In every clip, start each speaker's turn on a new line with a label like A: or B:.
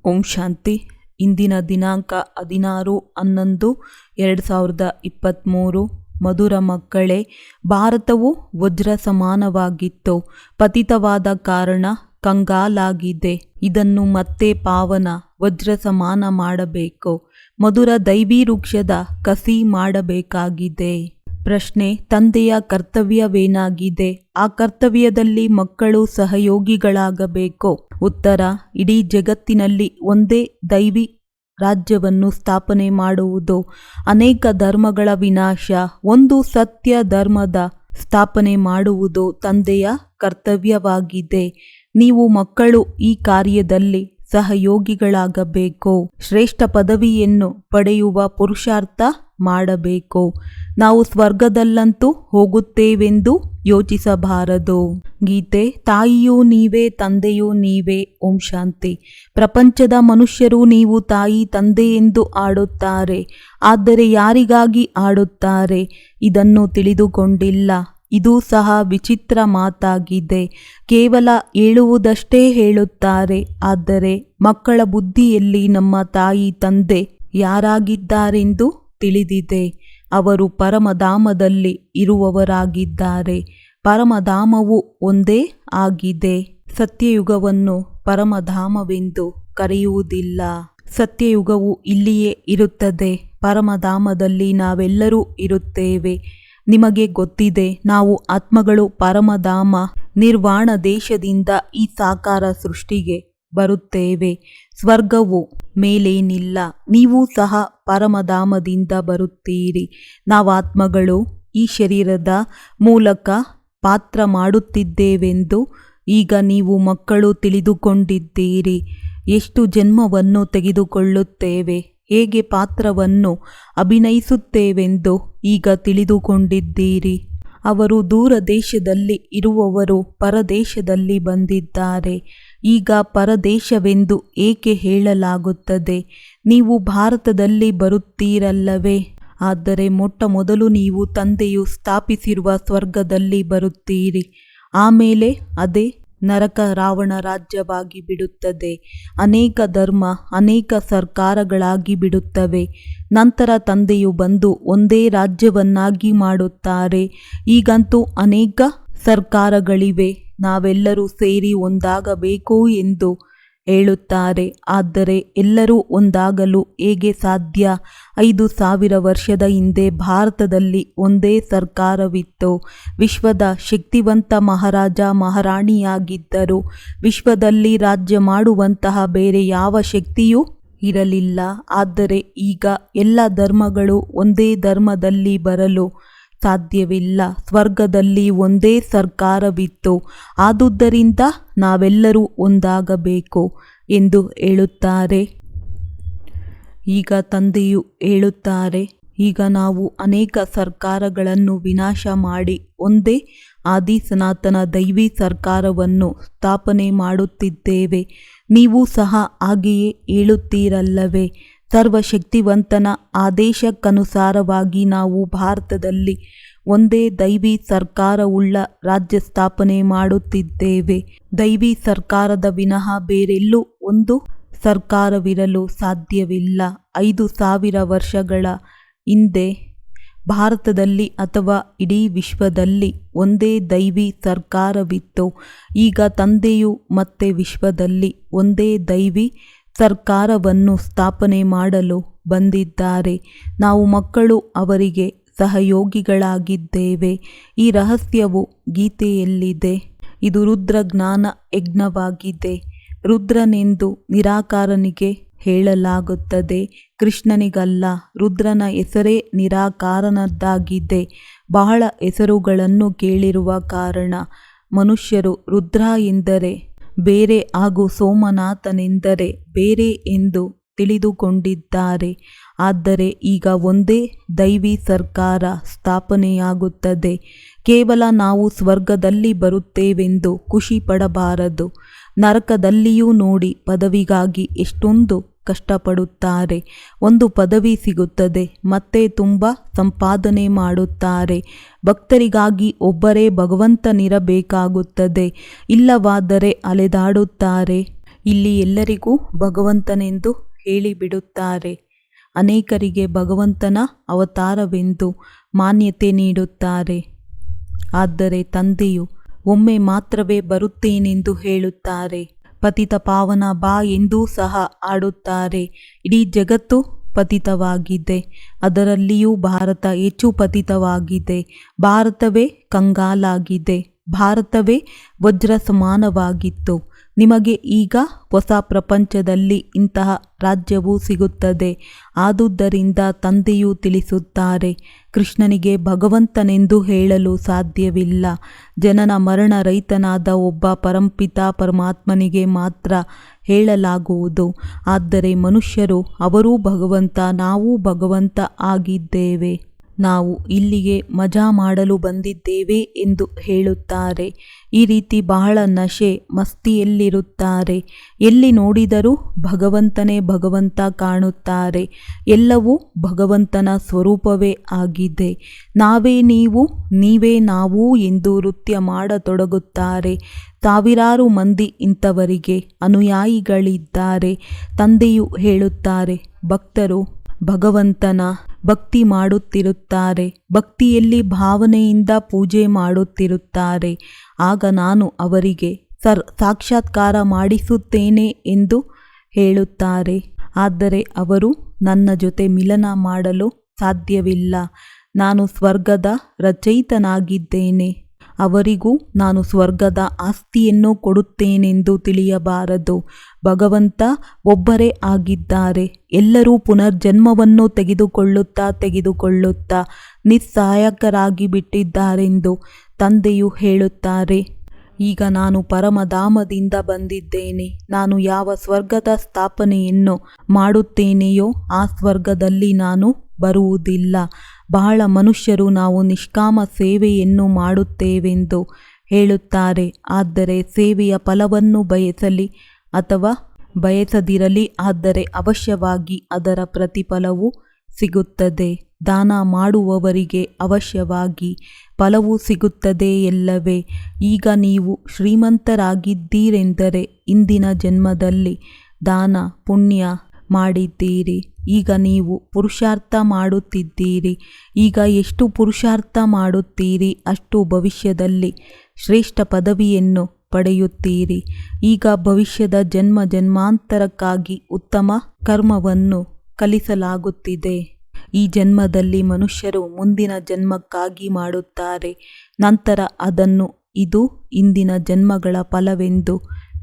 A: ಓಂ ಶಾಂತಿ. ಇಂದಿನ ದಿನಾಂಕ 16/11/2023. ಮಧುರ ಮಕ್ಕಳೇ, ಭಾರತವು ವಜ್ರ ಸಮಾನವಾಗಿತ್ತು, ಪತಿತವಾದ ಕಾರಣ ಕಂಗಾಲಾಗಿದೆ. ಇದನ್ನು ಮತ್ತೆ ಪಾವನ ವಜ್ರ ಸಮಾನ ಮಾಡಬೇಕು. ಮಧುರ ದೈವಿ ವೃಕ್ಷದ ಕಸಿ ಮಾಡಬೇಕಾಗಿದೆ. ಪ್ರಶ್ನೆ: ತಂದೆಯ ಕರ್ತವ್ಯವೇನಾಗಿದೆ? ಆ ಕರ್ತವ್ಯದಲ್ಲಿ ಮಕ್ಕಳು ಸಹಯೋಗಿಗಳಾಗಬೇಕು. ಉತ್ತರ: ಇಡೀ ಜಗತ್ತಿನಲ್ಲಿ ಒಂದೇ ದೈವಿ ರಾಜ್ಯವನ್ನು ಸ್ಥಾಪನೆ ಮಾಡುವುದು. ಅನೇಕ ಧರ್ಮಗಳ ವಿನಾಶ, ಒಂದು ಸತ್ಯ ಧರ್ಮದ ಸ್ಥಾಪನೆ ಮಾಡುವುದು ತಂದೆಯ ಕರ್ತವ್ಯವಾಗಿದೆ. ನೀವು ಮಕ್ಕಳು ಈ ಕಾರ್ಯದಲ್ಲಿ ಸಹಯೋಗಿಗಳಾಗಬೇಕು. ಶ್ರೇಷ್ಠ ಪದವಿಯನ್ನು ಪಡೆಯುವ ಪುರುಷಾರ್ಥ ಮಾಡಬೇಕು. ನಾವು ಸ್ವರ್ಗದಲ್ಲಂತೂ ಹೋಗುತ್ತೇವೆಂದು ಯೋಚಿಸಬಾರದು. ಗೀತೆ. ತಾಯಿಯೂ ನೀವೇ, ತಂದೆಯೂ ನೀವೇ. ಓಂ ಶಾಂತಿ. ಪ್ರಪಂಚದ ಮನುಷ್ಯರು ನೀವು ತಾಯಿ ತಂದೆ ಎಂದು ಆಡುತ್ತಾರೆ, ಆದರೆ ಯಾರಿಗಾಗಿ ಆಡುತ್ತಾರೆ ಇದನ್ನು ತಿಳಿದುಕೊಂಡಿಲ್ಲ. ಇದು ಸಹ ವಿಚಿತ್ರ ಮಾತಾಗಿದೆ. ಕೇವಲ ಹೇಳುವುದಷ್ಟೇ ಹೇಳುತ್ತಾರೆ, ಆದರೆ ಮಕ್ಕಳ ಬುದ್ಧಿಯಲ್ಲಿ ನಮ್ಮ ತಾಯಿ ತಂದೆ ಯಾರಾಗಿದ್ದಾರೆಂದು ತಿಳಿದಿದೆ. ಅವರು ಪರಮಧಾಮದಲ್ಲಿ ಇರುವವರಾಗಿದ್ದಾರೆ. ಪರಮಧಾಮವು ಒಂದೇ ಆಗಿದೆ. ಸತ್ಯಯುಗವನ್ನು ಪರಮಧಾಮವೆಂದು ಕರೆಯುವುದಿಲ್ಲ. ಸತ್ಯಯುಗವು ಇಲ್ಲಿಯೇ ಇರುತ್ತದೆ. ಪರಮಧಾಮದಲ್ಲಿ ನಾವೆಲ್ಲರೂ ಇರುತ್ತೇವೆ. ನಿಮಗೆ ಗೊತ್ತಿದೆ, ನಾವು ಆತ್ಮಗಳು ಪರಮಧಾಮ ನಿರ್ವಾಣ ದೇಶದಿಂದ ಈ ಸಾಕಾರ ಸೃಷ್ಟಿಗೆ ಬರುತ್ತೇವೆ. ಸ್ವರ್ಗವು ಮೇಲೇನಿಲ್ಲ. ನೀವು ಸಹ ಪರಮಧಾಮದಿಂದ ಬರುತ್ತೀರಿ. ನಾವಾತ್ಮಗಳು ಈ ಶರೀರದ ಮೂಲಕ ಪಾತ್ರ ಮಾಡುತ್ತಿದ್ದೇವೆಂದು ಈಗ ನೀವು ಮಕ್ಕಳು ತಿಳಿದುಕೊಂಡಿದ್ದೀರಿ. ಎಷ್ಟು ಜನ್ಮವನ್ನು ತೆಗೆದುಕೊಳ್ಳುತ್ತೇವೆ, ಹೇಗೆ ಪಾತ್ರವನ್ನು ಅಭಿನಯಿಸುತ್ತೇವೆಂದು ಈಗ ತಿಳಿದುಕೊಂಡಿದ್ದೀರಿ. ಅವರು ದೂರ ದೇಶದಲ್ಲಿ ಇರುವವರು ಪರದೇಶದಲ್ಲಿ ಬಂದಿದ್ದಾರೆ. ಈಗ ಪರದೇಶವೆಂದು ಏಕೆ ಹೇಳಲಾಗುತ್ತದೆ? ನೀವು ಭಾರತದಲ್ಲಿ ಬರುತ್ತೀರಲ್ಲವೇ? ಆದರೆ ಮೊಟ್ಟ ಮೊದಲು ನೀವು ತಂದೆಯು ಸ್ಥಾಪಿಸಿರುವ ಸ್ವರ್ಗದಲ್ಲಿ ಬರುತ್ತೀರಿ. ಆಮೇಲೆ ಅದೇ ನರಕ ರಾವಣ ರಾಜ್ಯವಾಗಿ ಬಿಡುತ್ತದೆ. ಅನೇಕ ಧರ್ಮ, ಅನೇಕ ಸರ್ಕಾರಗಳಾಗಿ ಬಿಡುತ್ತವೆ. ನಂತರ ತಂದೆಯು ಬಂದು ಒಂದೇ ರಾಜ್ಯವನ್ನಾಗಿ ಮಾಡುತ್ತಾರೆ. ಈಗಂತೂ ಅನೇಕ ಸರ್ಕಾರಗಳಿವೆ. ನಾವೆಲ್ಲರೂ ಸೇರಿ ಒಂದಾಗಬೇಕು ಎಂದು ಹೇಳುತ್ತಾರೆ. ಆದರೆ ಎಲ್ಲರೂ ಒಂದಾಗಲು ಹೇಗೆ ಸಾಧ್ಯ? 5000 ವರ್ಷದ ಹಿಂದೆ ಭಾರತದಲ್ಲಿ ಒಂದೇ ಸರ್ಕಾರವಿತ್ತು. ವಿಶ್ವದ ಶಕ್ತಿವಂತ ಮಹಾರಾಜ ಮಹಾರಾಣಿಯಾಗಿದ್ದರು. ವಿಶ್ವದಲ್ಲಿ ರಾಜ್ಯ ಮಾಡುವಂತಹ ಬೇರೆ ಯಾವ ಶಕ್ತಿಯೂ ಇರಲಿಲ್ಲ. ಆದರೆ ಈಗ ಎಲ್ಲ ಧರ್ಮಗಳು ಒಂದೇ ಧರ್ಮದಲ್ಲಿ ಬರಲು ಸಾಧ್ಯವಿಲ್ಲ. ಸ್ವರ್ಗದಲ್ಲಿ ಒಂದೇ ಸರ್ಕಾರವಿತ್ತು. ಆದುದರಿಂದ ನಾವೆಲ್ಲರೂ ಒಂದಾಗಬೇಕು ಎಂದು ಹೇಳುತ್ತಾರೆ. ಈಗ ತಂದೆಯು ಹೇಳುತ್ತಾರೆ, ಈಗ ನಾವು ಅನೇಕ ಸರ್ಕಾರಗಳನ್ನು ವಿನಾಶ ಮಾಡಿ ಒಂದೇ ಆದಿ ಸನಾತನ ದೈವಿ ಸರ್ಕಾರವನ್ನು ಸ್ಥಾಪನೆ ಮಾಡುತ್ತಿದ್ದೇವೆ. ನೀವು ಸಹ ಹಾಗೆಯೇ ಹೇಳುತ್ತೀರಲ್ಲವೇ? ಸರ್ವಶಕ್ತಿವಂತನ ಆದೇಶಕ್ಕನುಸಾರವಾಗಿ ನಾವು ಭಾರತದಲ್ಲಿ ಒಂದೇ ದೈವಿ ಸರ್ಕಾರವುಳ್ಳ ರಾಜ್ಯ ಸ್ಥಾಪನೆ ಮಾಡುತ್ತಿದ್ದೇವೆ. ದೈವಿ ಸರ್ಕಾರದ ವಿನಃ ಬೇರೆಲ್ಲೂ ಒಂದು ಸರ್ಕಾರವಿರಲು ಸಾಧ್ಯವಿಲ್ಲ. 5000 ವರ್ಷಗಳ ಹಿಂದೆ ಭಾರತದಲ್ಲಿ ಅಥವಾ ಇಡೀ ವಿಶ್ವದಲ್ಲಿ ಒಂದೇ ದೈವಿ ಸರ್ಕಾರವಿತ್ತು. ಈಗ ತಂದೆಯು ಮತ್ತೆ ವಿಶ್ವದಲ್ಲಿ ಒಂದೇ ದೈವಿ ಸರ್ಕಾರವನ್ನು ಸ್ಥಾಪನೆ ಮಾಡಲು ಬಂದಿದ್ದಾರೆ. ನಾವು ಮಕ್ಕಳು ಅವರಿಗೆ ಸಹಯೋಗಿಗಳಾಗಿದ್ದೇವೆ. ಈ ರಹಸ್ಯವು ಗೀತೆಯಲ್ಲಿದೆ. ಇದು ರುದ್ರ ಜ್ಞಾನ ಯಜ್ಞವಾಗಿದೆ. ರುದ್ರನೆಂದು ನಿರಾಕಾರನಿಗೆ ಹೇಳಲಾಗುತ್ತದೆ, ಕೃಷ್ಣನಿಗಲ್ಲ. ರುದ್ರನ ಹೆಸರೇ ನಿರಾಕಾರನದ್ದಾಗಿದೆ. ಬಹಳ ಹೆಸರುಗಳನ್ನು ಕೇಳಿರುವ ಕಾರಣ ಮನುಷ್ಯರು ರುದ್ರ ಎಂದರೆ ಬೇರೆ ಹಾಗೂ ಸೋಮನಾಥನೆಂದರೆ ಬೇರೆ ಎಂದು ತಿಳಿದುಕೊಂಡಿದ್ದಾರೆ. ಆದರೆ ಈಗ ಒಂದೇ ದೈವಿ ಸರ್ಕಾರ ಸ್ಥಾಪನೆಯಾಗುತ್ತದೆ. ಕೇವಲ ನಾವು ಸ್ವರ್ಗದಲ್ಲಿ ಬರುತ್ತೇವೆಂದು ಖುಷಿ ಪಡಬಾರದು. ನರಕದಲ್ಲಿಯೂ ನೋಡಿ ಪದವಿಗಾಗಿ ಎಷ್ಟೊಂದು ಕಷ್ಟಪಡುತ್ತಾರೆ. ಒಂದು ಪದವಿ ಸಿಗುತ್ತದೆ, ಮತ್ತೆ ತುಂಬ ಸಂಪಾದನೆ ಮಾಡುತ್ತಾರೆ. ಭಕ್ತರಿಗಾಗಿ ಒಬ್ಬರೇ ಭಗವಂತನಿರಬೇಕಾಗುತ್ತದೆ. ಇಲ್ಲವಾದರೆ ಅಲೆದಾಡುತ್ತಾರೆ. ಇಲ್ಲಿ ಎಲ್ಲರಿಗೂ ಭಗವಂತನೆಂದು ಹೇಳಿಬಿಡುತ್ತಾರೆ. ಅನೇಕರಿಗೆ ಭಗವಂತನ ಅವತಾರವೆಂದು ಮಾನ್ಯತೆ ನೀಡುತ್ತಾರೆ. ಆದರೆ ತಂದೆಯು ಒಮ್ಮೆ ಮಾತ್ರವೇ ಬರುತ್ತೇನೆಂದು ಹೇಳುತ್ತಾರೆ. ಪತಿತ ಪಾವನ ಬಾ ಎಂದೂ ಸಹ ಆಡುತ್ತಾರೆ. ಇಡೀ ಜಗತ್ತು ಪತಿತವಾಗಿದೆ, ಅದರಲ್ಲಿಯೂ ಭಾರತ ಹೆಚ್ಚು ಪತಿತವಾಗಿದೆ. ಭಾರತವೇ ಕಂಗಾಲಾಗಿದೆ. ಭಾರತವೇ ವಜ್ರ ಸಮಾನವಾಗಿತ್ತು. ನಿಮಗೆ ಈಗ ಹೊಸ ಪ್ರಪಂಚದಲ್ಲಿ ಇಂತಹ ರಾಜ್ಯವೂ ಸಿಗುತ್ತದೆ. ಆದುದರಿಂದ ತಂದೆಯು ತಿಳಿಸುತ್ತಾರೆ, ಕೃಷ್ಣನಿಗೆ ಭಗವಂತನೆಂದು ಹೇಳಲು ಸಾಧ್ಯವಿಲ್ಲ. ಜನನ ಮರಣ ರಹಿತನಾದ ಒಬ್ಬ ಪರಂಪಿತ ಪರಮಾತ್ಮನಿಗೆ ಮಾತ್ರ ಹೇಳಲಾಗುವುದು. ಆದರೆ ಮನುಷ್ಯರು ಅವರೂ ಭಗವಂತ, ನಾವೂ ಭಗವಂತ ಆಗಿದ್ದೇವೆ, ನಾವು ಇಲ್ಲಿಗೆ ಮಜಾ ಮಾಡಲು ಬಂದಿದ್ದೇವೆ ಎಂದು ಹೇಳುತ್ತಾರೆ. ಈ ರೀತಿ ಬಹಳ ನಶೆ ಮಸ್ತಿಯಲ್ಲಿರುತ್ತಾರೆ. ಎಲ್ಲಿ ನೋಡಿದರೂ ಭಗವಂತನೇ ಭಗವಂತ ಕಾಣುತ್ತಾರೆ. ಎಲ್ಲವೂ ಭಗವಂತನ ಸ್ವರೂಪವೇ ಆಗಿದೆ. ನಾವೇ ನೀವು, ನೀವೇ ನಾವು ಎಂದು ನೃತ್ಯ ಮಾಡತೊಡಗುತ್ತಾರೆ. ಸಾವಿರಾರು ಮಂದಿ ಇಂಥವರಿಗೆ ಅನುಯಾಯಿಗಳಿದ್ದಾರೆ. ತಂದೆಯು ಹೇಳುತ್ತಾರೆ, ಭಕ್ತರು ಭಗವಂತನ ಭಕ್ತಿ ಮಾಡುತ್ತಿರುತ್ತಾರೆ. ಭಕ್ತಿಯಲ್ಲಿ ಭಾವನೆಯಿಂದ ಪೂಜೆ ಮಾಡುತ್ತಿರುತ್ತಾರೆ. ಆಗ ನಾನು ಅವರಿಗೆ ಸಾಕ್ಷಾತ್ಕಾರ ಮಾಡಿಸುತ್ತೇನೆ ಎಂದು ಹೇಳುತ್ತಾರೆ. ಆದರೆ ಅವರು ನನ್ನ ಜೊತೆ ಮಿಲನ ಮಾಡಲು ಸಾಧ್ಯವಿಲ್ಲ. ನಾನು ಸ್ವರ್ಗದ ರಚಯಿತನಾಗಿದ್ದೇನೆ. ಅವರಿಗೂ ನಾನು ಸ್ವರ್ಗದ ಆಸ್ತಿಯನ್ನು ಕೊಡುತ್ತೇನೆಂದು ತಿಳಿಯಬಾರದು. ಭಗವಂತ ಒಬ್ಬರೇ ಆಗಿದ್ದಾರೆ. ಎಲ್ಲರೂ ಪುನರ್ಜನ್ಮವನ್ನು ತೆಗೆದುಕೊಳ್ಳುತ್ತಾ ನಿಸ್ಸಹಾಯಕರಾಗಿ ಬಿಟ್ಟಿದ್ದಾರೆಂದು ತಂದೆಯು ಹೇಳುತ್ತಾರೆ. ಈಗ ನಾನು ಪರಮಧಾಮದಿಂದ ಬಂದಿದ್ದೇನೆ. ನಾನು ಯಾವ ಸ್ವರ್ಗದ ಸ್ಥಾಪನೆಯನ್ನು ಮಾಡುತ್ತೇನೆಯೋ ಆ ಸ್ವರ್ಗದಲ್ಲಿ ನಾನು ಬರುವುದಿಲ್ಲ. ಬಹಳ ಮನುಷ್ಯರು ನಾವು ನಿಷ್ಕಾಮ ಸೇವೆಯನ್ನು ಮಾಡುತ್ತೇವೆಂದು ಹೇಳುತ್ತಾರೆ. ಆದರೆ ಸೇವೆಯ ಫಲವನ್ನು ಬಯಸಲಿ ಅಥವಾ ಬಯಸದಿರಲಿ, ಆದರೆ ಅವಶ್ಯವಾಗಿ ಅದರ ಪ್ರತಿಫಲವು ಸಿಗುತ್ತದೆ. ದಾನ ಮಾಡುವವರಿಗೆ ಅವಶ್ಯವಾಗಿ ಫಲವೂ ಸಿಗುತ್ತದೆ ಎಲ್ಲವೇ. ಈಗ ನೀವು ಶ್ರೀಮಂತರಾಗಿದ್ದೀರೆಂದರೆ ಇಂದಿನ ಜನ್ಮದಲ್ಲಿ ದಾನ ಪುಣ್ಯ ಮಾಡಿದ್ದೀರಿ. ಈಗ ನೀವು ಪುರುಷಾರ್ಥ ಮಾಡುತ್ತಿದ್ದೀರಿ. ಈಗ ಎಷ್ಟು ಪುರುಷಾರ್ಥ ಮಾಡುತ್ತೀರಿ ಅಷ್ಟು ಭವಿಷ್ಯದಲ್ಲಿ ಶ್ರೇಷ್ಠ ಪದವಿಯನ್ನು ಪಡೆಯುತ್ತೀರಿ. ಈಗ ಭವಿಷ್ಯದ ಜನ್ಮ ಜನ್ಮಾಂತರಕ್ಕಾಗಿ ಉತ್ತಮ ಕರ್ಮವನ್ನು ಕಲಿಸಲಾಗುತ್ತಿದೆ. ಈ ಜನ್ಮದಲ್ಲಿ ಮನುಷ್ಯರು ಮುಂದಿನ ಜನ್ಮಕ್ಕಾಗಿ ಮಾಡುತ್ತಾರೆ. ನಂತರ ಅದನ್ನು ಇದು ಇಂದಿನ ಜನ್ಮಗಳ ಫಲವೆಂದು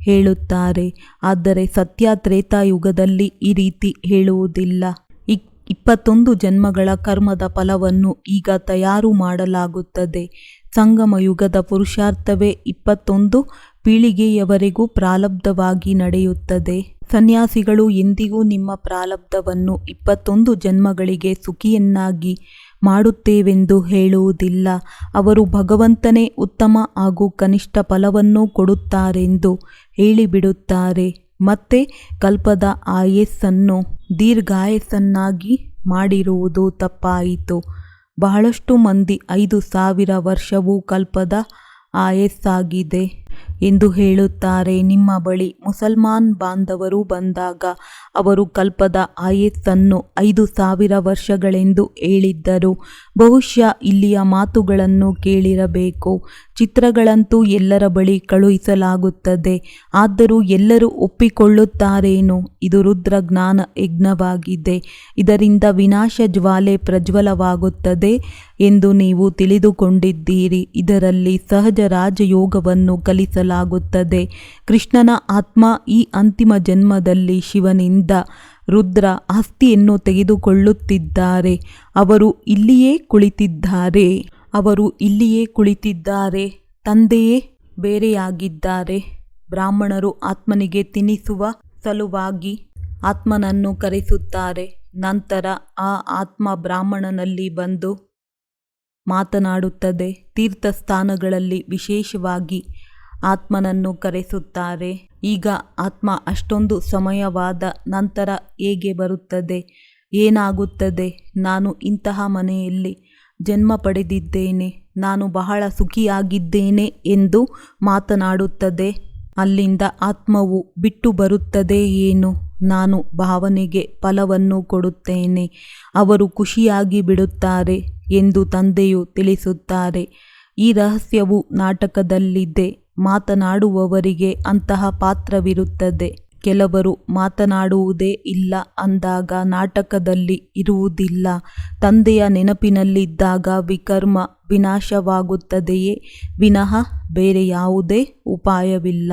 A: ಹೇಳುತ್ತಾರೆ. ಆದರೆ ಸತ್ಯ ತ್ರೇತಾಯುಗದಲ್ಲಿ ಈ ರೀತಿ ಹೇಳುವುದಿಲ್ಲ. 21 ಜನ್ಮಗಳ ಕರ್ಮದ ಫಲವನ್ನು ಈಗ ತಯಾರು ಮಾಡಲಾಗುತ್ತದೆ. ಸಂಗಮ ಯುಗದ ಪುರುಷಾರ್ಥವೇ 21 ಪೀಳಿಗೆಯವರೆಗೂ ಪ್ರಾರಬ್ಧವಾಗಿ ನಡೆಯುತ್ತದೆ. ಸನ್ಯಾಸಿಗಳು ಎಂದಿಗೂ ನಿಮ್ಮ ಪ್ರಾರಬ್ಧವನ್ನು 21 ಜನ್ಮಗಳಿಗೆ ಸುಖಿಯನ್ನಾಗಿ ಮಾಡುತ್ತೇವೆಂದು ಹೇಳುವುದಿಲ್ಲ. ಅವರು ಭಗವಂತನೇ ಉತ್ತಮ ಹಾಗೂ ಕನಿಷ್ಠ ಫಲವನ್ನು ಕೊಡುತ್ತಾರೆಂದು ಹೇಳಿಬಿಡುತ್ತಾರೆ. ಮತ್ತೆ ಕಲ್ಪದ ಆಯಸ್ಸನ್ನು ದೀರ್ಘಾಯಸ್ಸನ್ನಾಗಿ ಮಾಡಿರುವುದು ತಪ್ಪಾಯಿತು. ಬಹಳಷ್ಟು ಮಂದಿ 5000 ವರ್ಷವೂ ಕಲ್ಪದ ಆಯಸ್ಸಾಗಿದೆ ಎಂದು ಹೇಳುತ್ತಾರೆ. ನಿಮ್ಮ ಬಳಿ ಮುಸಲ್ಮಾನ್ ಬಾಂಧವರು ಬಂದಾಗ ಅವರು ಕಲ್ಪದ ಆಯಸ್ಸನ್ನು 5000 ವರ್ಷಗಳೆಂದು ಹೇಳಿದ್ದರು. ಬಹುಶಃ ಇಲ್ಲಿಯ ಮಾತುಗಳನ್ನು ಕೇಳಿರಬೇಕು. ಚಿತ್ರಗಳಂತೂ ಎಲ್ಲರ ಬಳಿ ಕಳುಹಿಸಲಾಗುತ್ತದೆ. ಆದರೂ ಎಲ್ಲರೂ ಒಪ್ಪಿಕೊಳ್ಳುತ್ತಾರೇನೋ ಇದು ರುದ್ರ ಜ್ಞಾನ ಯಜ್ಞವಾಗಿದೆ, ಇದರಿಂದ ವಿನಾಶ ಜ್ವಾಲೆ ಪ್ರಜ್ವಲವಾಗುತ್ತದೆ ಎಂದು ನೀವು ತಿಳಿದುಕೊಂಡಿದ್ದೀರಿ. ಇದರಲ್ಲಿ ಸಹಜ ರಾಜಯೋಗವನ್ನು ಕಲಿಸಲಾಗುತ್ತದೆ. ಕೃಷ್ಣನ ಆತ್ಮ ಈ ಅಂತಿಮ ಜನ್ಮದಲ್ಲಿ ಶಿವನಿಂದ ರುದ್ರ ಆಸ್ತಿಯನ್ನು ತೆಗೆದುಕೊಳ್ಳುತ್ತಿದ್ದಾರೆ. ಅವರು ಇಲ್ಲಿಯೇ ಕುಳಿತಿದ್ದಾರೆ. ತಂದೆಯೇ ಬೇರೆಯಾಗಿದ್ದಾರೆ. ಬ್ರಾಹ್ಮಣರು ಆತ್ಮನಿಗೆ ತಿನ್ನಿಸುವ ಸಲುವಾಗಿ ಆತ್ಮನನ್ನು ಕರೆಸುತ್ತಾರೆ. ನಂತರ ಆ ಆತ್ಮ ಬ್ರಾಹ್ಮಣನಲ್ಲಿ ಬಂದು ಮಾತನಾಡುತ್ತದೆ. ತೀರ್ಥಸ್ಥಾನಗಳಲ್ಲಿ ವಿಶೇಷವಾಗಿ ಆತ್ಮನನ್ನು ಕರೆಸುತ್ತಾರೆ. ಈಗ ಆತ್ಮ ಅಷ್ಟೊಂದು ಸಮಯವಾದ ನಂತರ ಹೇಗೆ ಬರುತ್ತದೆ? ಏನಾಗುತ್ತದೆ? ನಾನು ಇಂತಹ ಮನೆಯಲ್ಲಿ ಜನ್ಮ ಪಡೆದಿದ್ದೇನೆ, ನಾನು ಬಹಳ ಸುಖಿಯಾಗಿದ್ದೇನೆ ಎಂದು ಮಾತನಾಡುತ್ತದೆ. ಅಲ್ಲಿಂದ ಆತ್ಮವು ಬಿಟ್ಟು ಬರುತ್ತದೆ ಏನು? ನಾನು ಭಾವನೆಗೆ ಫಲವನ್ನು ಕೊಡುತ್ತೇನೆ, ಅವರು ಖುಷಿಯಾಗಿ ಬಿಡುತ್ತಾರೆ ಎಂದು ತಂದೆಯು ತಿಳಿಸುತ್ತಾರೆ. ಈ ರಹಸ್ಯವು ನಾಟಕದಲ್ಲಿದೆ. ಮಾತನಾಡುವವರಿಗೆ ಅಂತಹ ಪಾತ್ರವಿರುತ್ತದೆ. ಕೆಲವರು ಮಾತನಾಡುವುದೇ ಇಲ್ಲ ಅಂದಾಗ ನಾಟಕದಲ್ಲಿ ಇರುವುದಿಲ್ಲ. ತಂದೆಯ ನೆನಪಿನಲ್ಲಿದ್ದಾಗ ವಿಕರ್ಮ ವಿನಾಶವಾಗುತ್ತದೆಯೇ ವಿನಃ ಬೇರೆ ಯಾವುದೇ ಉಪಾಯವಿಲ್ಲ.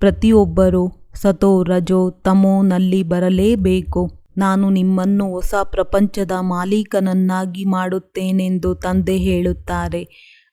A: ಪ್ರತಿಯೊಬ್ಬರೂ ಸತೋ ರಜೋ ತಮೋನಲ್ಲಿ ಬರಲೇಬೇಕು. ನಾನು ನಿಮ್ಮನ್ನು ಹೊಸ ಪ್ರಪಂಚದ ಮಾಲೀಕನನ್ನಾಗಿ ಮಾಡುತ್ತೇನೆಂದು ತಂದೆ ಹೇಳುತ್ತಾರೆ.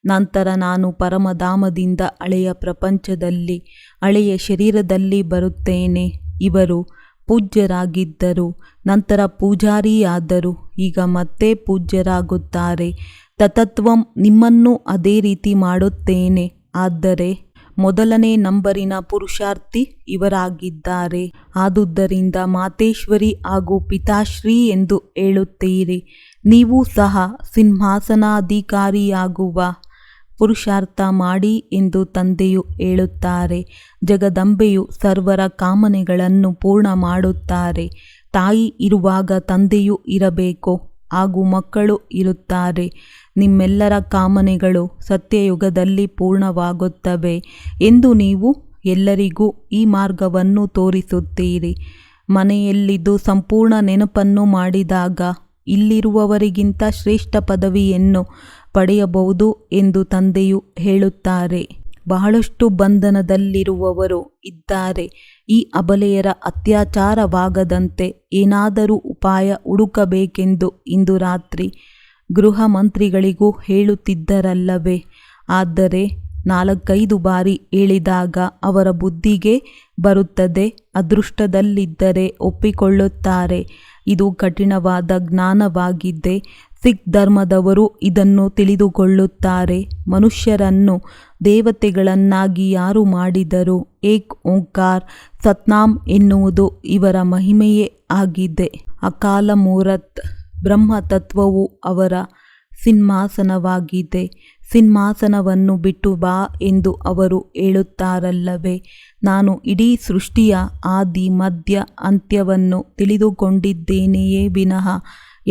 A: ನಂತರ ನಾನು ಪರಮಧಾಮದಿಂದ ಹಳೆಯ ಪ್ರಪಂಚದಲ್ಲಿ ಹಳೆಯ ಶರೀರದಲ್ಲಿ ಬರುತ್ತೇನೆ. ಇವರು ಪೂಜ್ಯರಾಗಿದ್ದರು, ನಂತರ ಪೂಜಾರಿಯಾದರು, ಈಗ ಮತ್ತೆ ಪೂಜ್ಯರಾಗುತ್ತಾರೆ. ತತತ್ವಂ ನಿಮ್ಮನ್ನು ಅದೇ ರೀತಿ ಮಾಡುತ್ತೇನೆ. ಆದರೆ ಮೊದಲನೇ ನಂಬರಿನ ಪುರುಷಾರ್ಥಿ ಇವರಾಗಿದ್ದಾರೆ. ಆದುದರಿಂದ ಮಾತೇಶ್ವರಿ ಹಾಗೂ ಪಿತಾಶ್ರೀ ಎಂದು ಹೇಳುತ್ತೀರಿ. ನೀವು ಸಹ ಸಿಂಹಾಸನಾಧಿಕಾರಿಯಾಗುವ ಪುರುಷಾರ್ಥ ಮಾಡಿ ಎಂದು ತಂದೆಯು ಹೇಳುತ್ತಾರೆ. ಜಗದಂಬೆಯು ಸರ್ವರ ಕಾಮನೆಗಳನ್ನು ಪೂರ್ಣ ಮಾಡುತ್ತಾರೆ. ತಾಯಿ ಇರುವಾಗ ತಂದೆಯೂ ಇರಬೇಕು ಹಾಗೂ ಮಕ್ಕಳು ಇರುತ್ತಾರೆ. ನಿಮ್ಮೆಲ್ಲರ ಕಾಮನೆಗಳು ಸತ್ಯಯುಗದಲ್ಲಿ ಪೂರ್ಣವಾಗುತ್ತವೆ ಎಂದು ನೀವು ಎಲ್ಲರಿಗೂ ಈ ಮಾರ್ಗವನ್ನು ತೋರಿಸುತ್ತೀರಿ. ಮನೆಯಲ್ಲಿದ್ದು ಸಂಪೂರ್ಣ ನೆನಪನ್ನು ಮಾಡಿದಾಗ ಇಲ್ಲಿರುವವರಿಗಿಂತ ಶ್ರೇಷ್ಠ ಪದವಿಯನ್ನು ಪಡೆಯಬಹುದು ಎಂದು ತಂದೆಯು ಹೇಳುತ್ತಾರೆ. ಬಹಳಷ್ಟು ಬಂಧನದಲ್ಲಿರುವವರು ಇದ್ದಾರೆ. ಈ ಅಬಲೆಯರ ಅತ್ಯಾಚಾರವಾಗದಂತೆ ಏನಾದರೂ ಉಪಾಯ ಹುಡುಕಬೇಕೆಂದು ಇಂದು ರಾತ್ರಿ ಗೃಹ ಮಂತ್ರಿಗಳಿಗೂ ಹೇಳುತ್ತಿದ್ದರಲ್ಲವೇ? ಆದರೆ 4-5 ಬಾರಿ ಹೇಳಿದಾಗ ಅವರ ಬುದ್ಧಿಗೆ ಬರುತ್ತದೆ. ಅದೃಷ್ಟದಲ್ಲಿದ್ದರೆ ಒಪ್ಪಿಕೊಳ್ಳುತ್ತಾರೆ. ಇದು ಕಠಿಣವಾದ ಜ್ಞಾನವಾಗಿದೆ. ಸಿಖ್ ಧರ್ಮದವರು ಇದನ್ನು ತಿಳಿದುಕೊಳ್ಳುತ್ತಾರೆ. ಮನುಷ್ಯರನ್ನು ದೇವತೆಗಳನ್ನಾಗಿ ಯಾರು ಮಾಡಿದರು? ಏಕ್ ಓಂಕಾರ್ ಸತ್ನಾಮ್ ಎನ್ನುವುದು ಇವರ ಮಹಿಮೆಯೇ ಆಗಿದೆ. ಅಕಾಲ ಮೂರತ್ ಬ್ರಹ್ಮತತ್ವವು ಅವರ ಸಿಂಹಾಸನವಾಗಿದೆ. ಸಿಂಹಾಸನವನ್ನು ಬಿಟ್ಟು ಬಾ ಎಂದು ಅವರು ಹೇಳುತ್ತಾರಲ್ಲವೇ? ನಾನು ಇಡೀ ಸೃಷ್ಟಿಯ ಆದಿ ಮಧ್ಯ ಅಂತ್ಯವನ್ನು ತಿಳಿದುಕೊಂಡಿದ್ದೇನೆಯೇ ವಿನಃ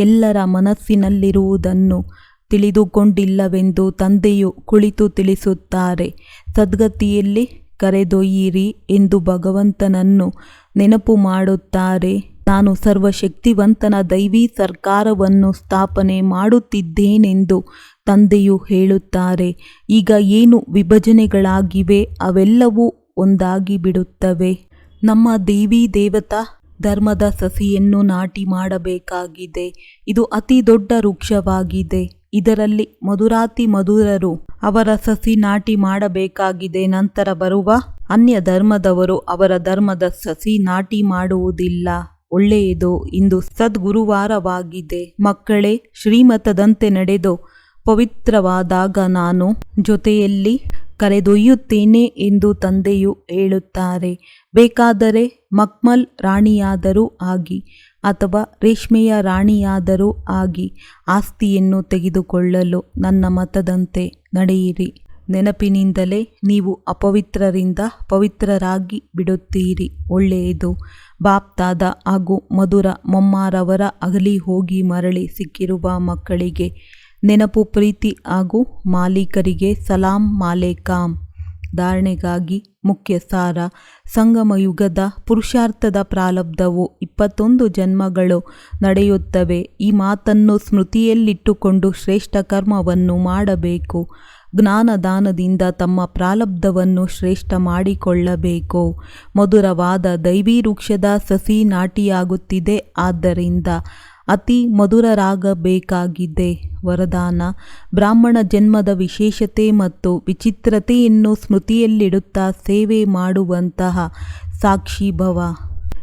A: ಎಲ್ಲರ ಮನಸ್ಸಿನಲ್ಲಿರುವುದನ್ನು ತಿಳಿದುಕೊಂಡಿಲ್ಲವೆಂದು ತಂದೆಯು ಕುಳಿತು ತಿಳಿಸುತ್ತಾರೆ. ಸದ್ಗತಿಯಲ್ಲಿ ಕರೆದೊಯ್ಯಿರಿ ಎಂದು ಭಗವಂತನನ್ನು ನೆನಪು ಮಾಡುತ್ತಾರೆ. ನಾನು ಸರ್ವಶಕ್ತಿವಂತನ ದೈವಿ ಸರ್ಕಾರವನ್ನು ಸ್ಥಾಪನೆ ಮಾಡುತ್ತಿದ್ದೇನೆಂದು ತಂದೆಯು ಹೇಳುತ್ತಾರೆ. ಈಗ ಏನು ವಿಭಜನೆಗಳಾಗಿವೆ ಅವೆಲ್ಲವೂ ಒಂದಾಗಿ ಬಿಡುತ್ತವೆ. ನಮ್ಮ ದೇವಿ ದೇವತಾ ಧರ್ಮದ ಸಸಿಯನ್ನು ನಾಟಿ ಮಾಡಬೇಕಾಗಿದೆ. ಇದು ಅತಿ ದೊಡ್ಡ ವೃಕ್ಷವಾಗಿದೆ. ಇದರಲ್ಲಿ ಮಧುರಾತಿ ಮಧುರರು ಅವರ ಸಸಿ ನಾಟಿ ಮಾಡಬೇಕಾಗಿದೆ. ನಂತರ ಬರುವ ಅನ್ಯ ಧರ್ಮದವರು ಅವರ ಧರ್ಮದ ಸಸಿ ನಾಟಿ ಮಾಡುವುದಿಲ್ಲ. ಒಳ್ಳೆಯದು. ಇಂದು ಸದ್ಗುರುವಾರವಾಗಿದೆ. ಮಕ್ಕಳೇ, ಶ್ರೀಮತದಂತೆ ನಡೆದು ಪವಿತ್ರವಾದಾಗ ನಾನು ಜೊತೆಯಲ್ಲಿ ಕರೆದೊಯ್ಯುತ್ತೇನೆ ಎಂದು ತಂದೆಯು ಹೇಳುತ್ತಾರೆ. ಬೇಕಾದರೆ ಮಕ್ಮಲ್ ರಾಣಿಯಾದರೂ ಆಗಿ ಅಥವಾ ರೇಷ್ಮೆಯ ರಾಣಿಯಾದರೂ ಆಗಿ ಆಸ್ತಿಯನ್ನು ತೆಗೆದುಕೊಳ್ಳಲು ನನ್ನ ಮತದಂತೆ ನಡೆಯಿರಿ. ನೆನಪಿನಿಂದಲೇ ನೀವು ಅಪವಿತ್ರರಿಂದ ಪವಿತ್ರರಾಗಿ ಬಿಡುತ್ತೀರಿ. ಒಳ್ಳೆಯದು. ಬಾಪ್ದಾದ ಹಾಗೂ ಮಧುರ ಮೊಮ್ಮಾರವರ ಅಗಲಿ ಹೋಗಿ ಮರಳಿ ಸಿಕ್ಕಿರುವ ಮಕ್ಕಳಿಗೆ ನೆನಪು, ಪ್ರೀತಿ ಹಾಗೂ ಮಾಲೀಕರಿಗೆ ಸಲಾಂ ಮಾಲೇಕಾಂ. ಧಾರಣೆಗಾಗಿ ಮುಖ್ಯ ಸಾರ. ಸಂಗಮಯುಗದ ಪುರುಷಾರ್ಥದ ಪ್ರಾರಬ್ಧವು 21 ಜನ್ಮಗಳು ನಡೆಯುತ್ತವೆ. ಈ ಮಾತನ್ನು ಸ್ಮೃತಿಯಲ್ಲಿಟ್ಟುಕೊಂಡು ಶ್ರೇಷ್ಠ ಕರ್ಮವನ್ನು ಮಾಡಬೇಕು. ಜ್ಞಾನದಾನದಿಂದ ತಮ್ಮ ಪ್ರಾರಬ್ಧವನ್ನು ಶ್ರೇಷ್ಠ ಮಾಡಿಕೊಳ್ಳಬೇಕು. ಮಧುರವಾದ ದೈವಿ ವೃಕ್ಷದ ಸಸಿ ನಾಟಿಯಾಗುತ್ತಿದೆ. ಆದ್ದರಿಂದ ಅತಿ ಮಧುರರಾಗಬೇಕಾಗಿದೆ. ವರದಾನ. ಬ್ರಾಹ್ಮಣ ಜನ್ಮದ ವಿಶೇಷತೆ ಮತ್ತು ವಿಚಿತ್ರತೆಯನ್ನು ಸ್ಮೃತಿಯಲ್ಲಿಡುತ್ತಾ ಸೇವೆ ಮಾಡುವಂತಹ ಸಾಕ್ಷಿಭವ.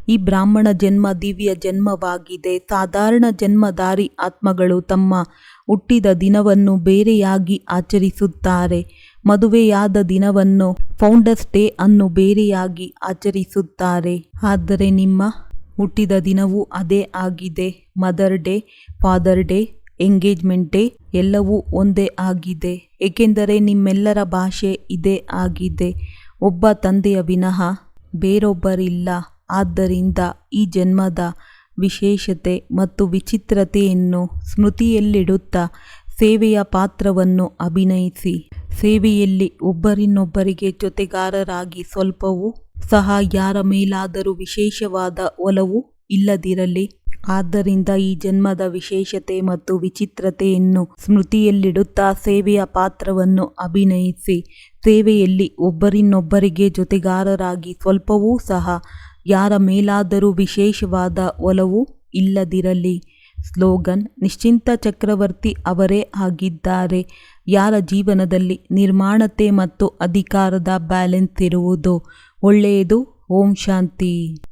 A: ಈ ಬ್ರಾಹ್ಮಣ ಜನ್ಮ ದಿವ್ಯ ಜನ್ಮವಾಗಿದೆ. ಸಾಧಾರಣ ಜನ್ಮಧಾರಿ ಆತ್ಮಗಳು ತಮ್ಮ ಹುಟ್ಟಿದ ದಿನವನ್ನು ಬೇರೆಯಾಗಿ ಆಚರಿಸುತ್ತಾರೆ. ಮದುವೆಯಾದ ದಿನವನ್ನು ಫೌಂಡರ್ಸ್ ಡೇ ಅನ್ನು ಬೇರೆಯಾಗಿ ಆಚರಿಸುತ್ತಾರೆ. ಆದರೆ ನಿಮ್ಮ ಹುಟ್ಟಿದ ದಿನವೂ ಅದೇ ಆಗಿದೆ. Mother day, father day, engagement day ಎಲ್ಲವೂ ಒಂದೇ ಆಗಿದೆ. ಏಕೆಂದರೆ ನಿಮ್ಮೆಲ್ಲರ ಭಾಷೆ ಇದೇ ಆಗಿದೆ. ಒಬ್ಬ ತಂದೆಯ ವಿನಃ ಬೇರೊಬ್ಬರಿಲ್ಲ. ಆದ್ದರಿಂದ ಈ ಜನ್ಮದ ವಿಶೇಷತೆ ಮತ್ತು ವಿಚಿತ್ರತೆಯನ್ನು ಸ್ಮೃತಿಯಲ್ಲಿಡುತ್ತಾ ಸೇವೆಯ ಪಾತ್ರವನ್ನು ಅಭಿನಯಿಸಿ. ಸೇವೆಯಲ್ಲಿ ಒಬ್ಬರಿನ್ನೊಬ್ಬರಿಗೆ ಜೊತೆಗಾರರಾಗಿ ಸ್ವಲ್ಪವೂ ಸಹ ಯಾರ ಮೇಲಾದರೂ ವಿಶೇಷವಾದ ಒಲವು ಇಲ್ಲದಿರಲಿ. ಆದ್ದರಿಂದ ಈ ಜನ್ಮದ ವಿಶೇಷತೆ ಮತ್ತು ವಿಚಿತ್ರತೆಯನ್ನು ಸ್ಮೃತಿಯಲ್ಲಿಡುತ್ತಾ ಸೇವೆಯ ಪಾತ್ರವನ್ನು ಅಭಿನಯಿಸಿ. ಸೇವೆಯಲ್ಲಿ ಒಬ್ಬರಿನ್ನೊಬ್ಬರಿಗೆ ಜೊತೆಗಾರರಾಗಿ ಸ್ವಲ್ಪವೂ ಸಹ ಯಾರ ಮೇಲಾದರೂ ವಿಶೇಷವಾದ ಒಲವು ಇಲ್ಲದಿರಲಿ. ಸ್ಲೋಗನ್: ನಿಶ್ಚಿಂತ ಚಕ್ರವರ್ತಿ ಅವರೇ ಆಗಿದ್ದಾರೆ. ಯಾರ ಜೀವನದಲ್ಲಿ ನಿರ್ಮಾಣತೆ ಮತ್ತು ಅಧಿಕಾರದ ಬ್ಯಾಲೆನ್ಸ್ ಇರುವುದೋ ಒಳ್ಳೆಯದು. ಓಂ ಶಾಂತಿ.